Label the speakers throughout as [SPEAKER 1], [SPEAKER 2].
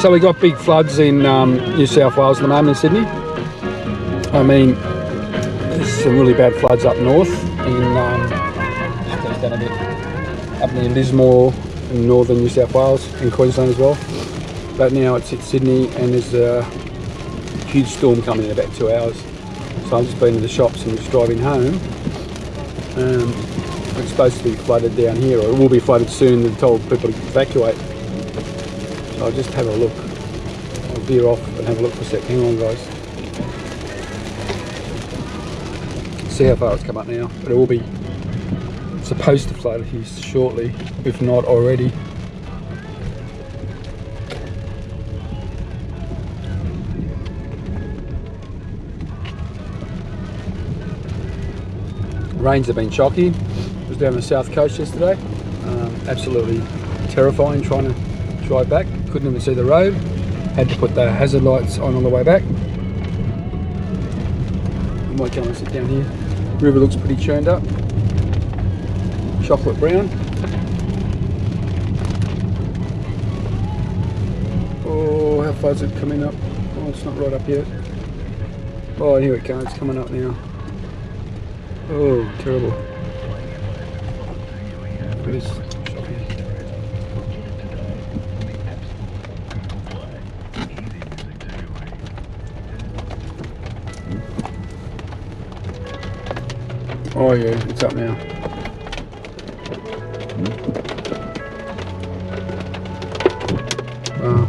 [SPEAKER 1] So we got big floods in New South Wales at the moment in Sydney. I mean, there's some really bad floods up north in up near Lismore in northern New South Wales and Queensland as well. But now it's in Sydney and there's a huge storm coming in about 2 hours. So I've just been to the shops and just driving home. It's supposed to be flooded down here, or it will be flooded soon. They've told people to evacuate. So I'll just have a look. I'll veer off and have a look for a sec. Hang on, guys. See how far it's come up now. But it will be supposed to flood here shortly, if not already. Rains have been shocking. I was down the south coast yesterday. Absolutely terrifying trying to drive back. Couldn't even see the road. Had to put the hazard lights on the way back. I might go and sit down here. River looks pretty churned up. Chocolate brown. Oh, how far is it coming up? Oh, it's not right up yet. Oh, here it goes. It's coming up now. Oh, terrible. It is shocking. Oh yeah, it's up now. Wow.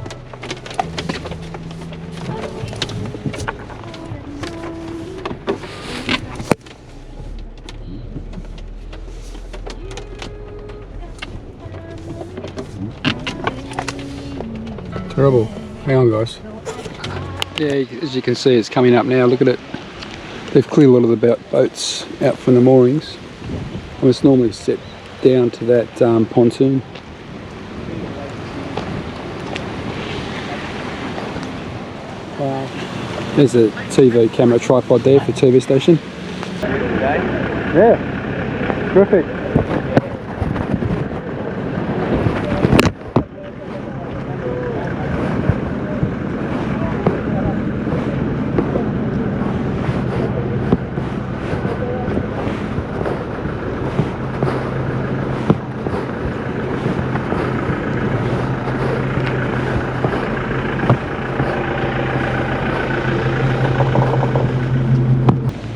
[SPEAKER 1] Terrible. Hang on, guys. Yeah, as you can see, it's coming up now. Look at it. They've cleared a lot of the boats out from the moorings. And it's normally set down to that pontoon. Wow. There's a TV camera tripod there for TV station. Yeah, terrific.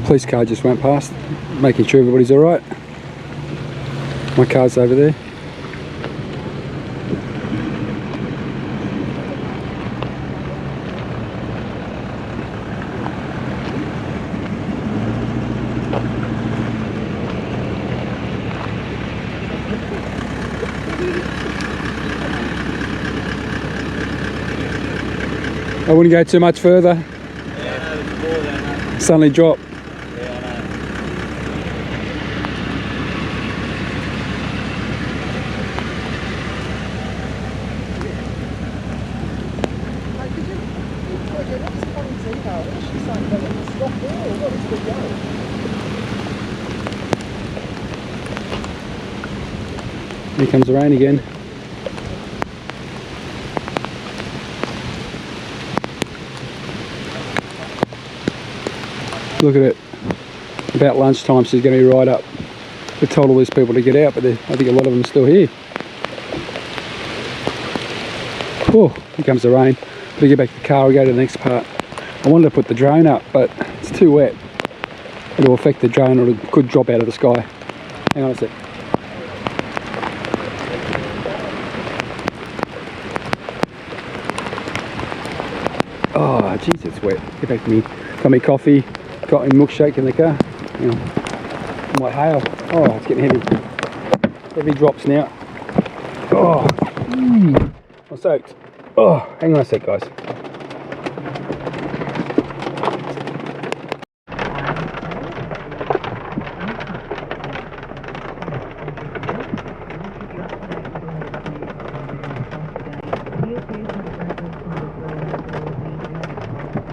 [SPEAKER 1] Police car just went past, making sure everybody's alright. My car's over there. I wouldn't go too much further.
[SPEAKER 2] Yeah, no, there's more than that.
[SPEAKER 1] Suddenly drop. Here comes the rain again. Look at it. About lunchtime, so it's going to be right up. We told all these people to get out, but I think a lot of them are still here. Oh, here comes the rain. We get back to the car, we go to the next part. I wanted to put the drone up, but it's too wet. It'll affect the drone, or it could drop out of the sky. Hang on a sec. Oh, jeez, it's wet. Get back to me. Got me coffee. Got my milkshake in the car. Hang on. Might hail. Oh, it's getting heavy. Heavy drops now. Oh, I'm soaked. Oh, hang on a sec, guys.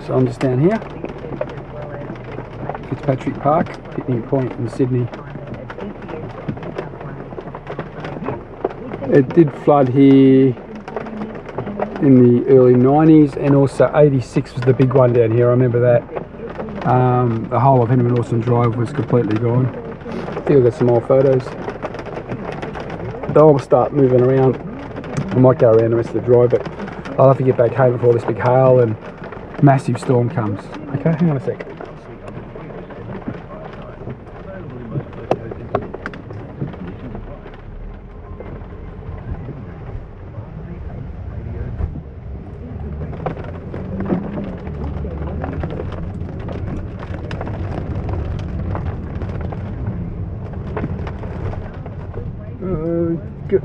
[SPEAKER 1] So I'm just down here. Fitzpatrick Park, Picnic Point in Sydney. It did flood here in the early 90s, and also 86 was the big one down here. I remember that. The whole of Henry Lawson Drive was completely gone. I think I've got some more photos. I'll start moving around. I might go around the rest of the drive, but I'll have to get back home before this big hail and massive storm comes. Okay, hang on a sec.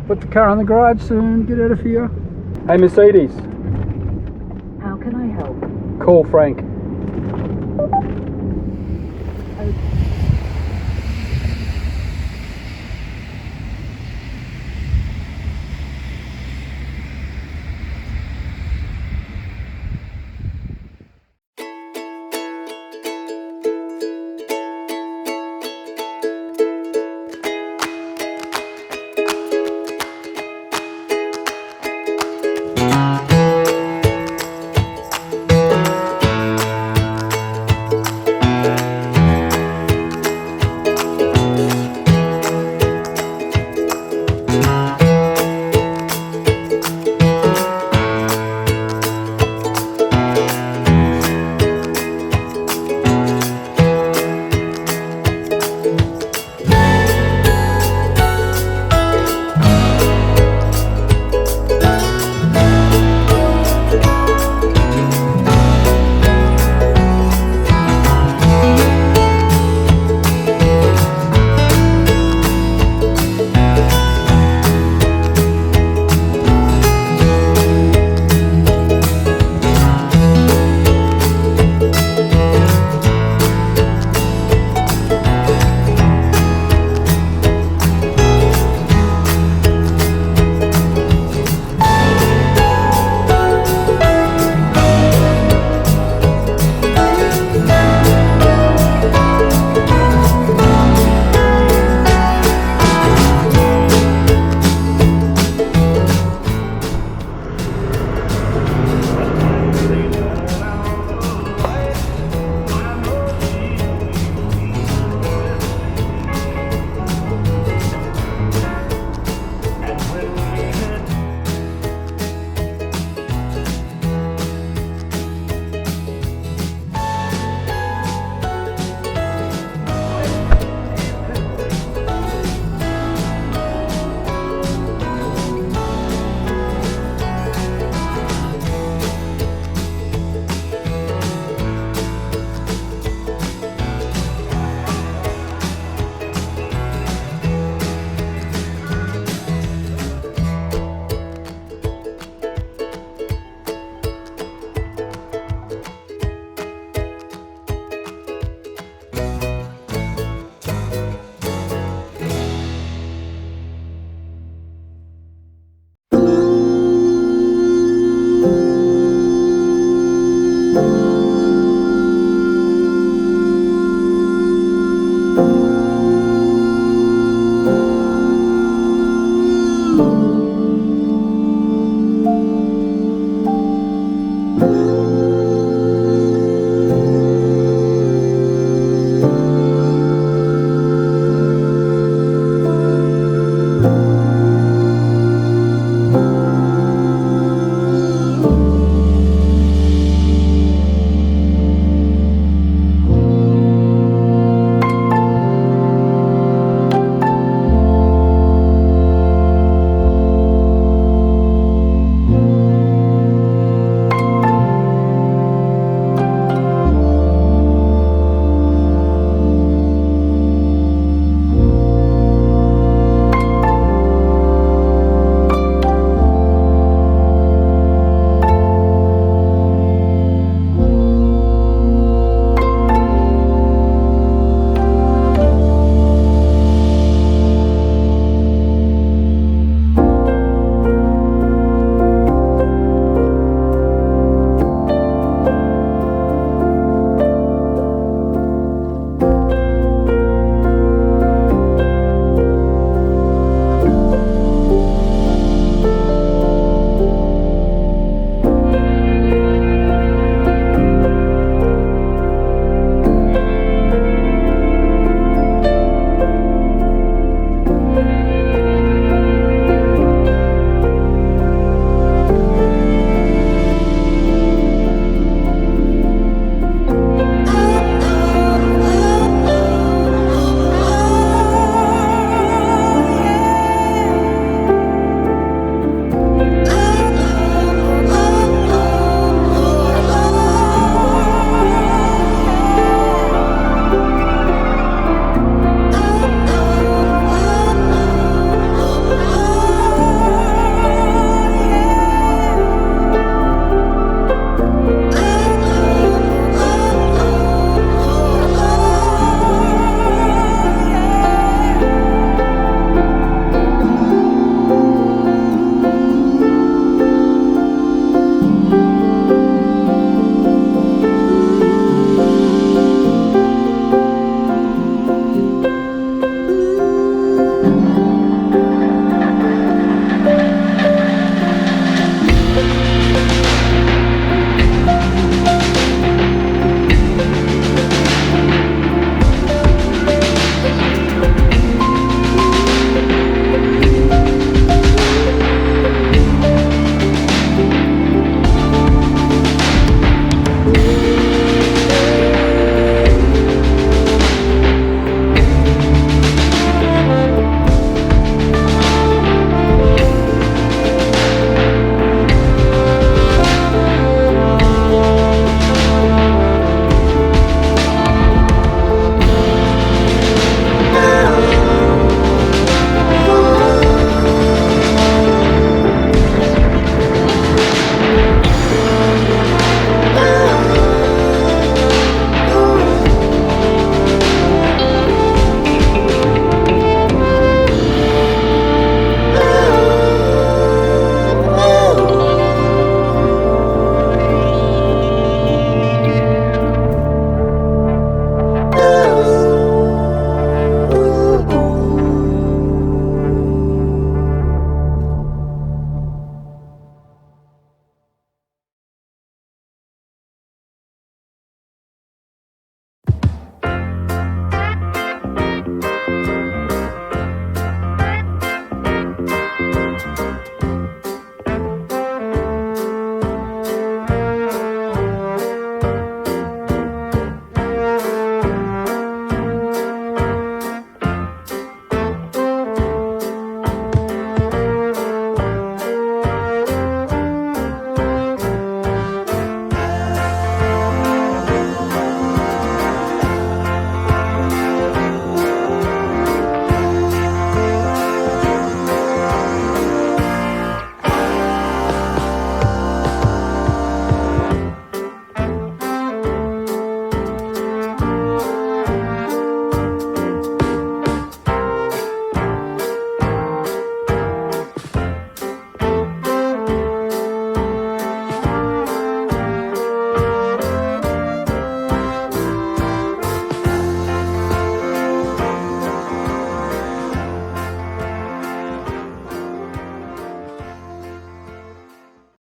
[SPEAKER 1] Put the car in the garage soon, get out of here. Hey Mercedes.
[SPEAKER 3] How can I help?
[SPEAKER 1] Call Frank.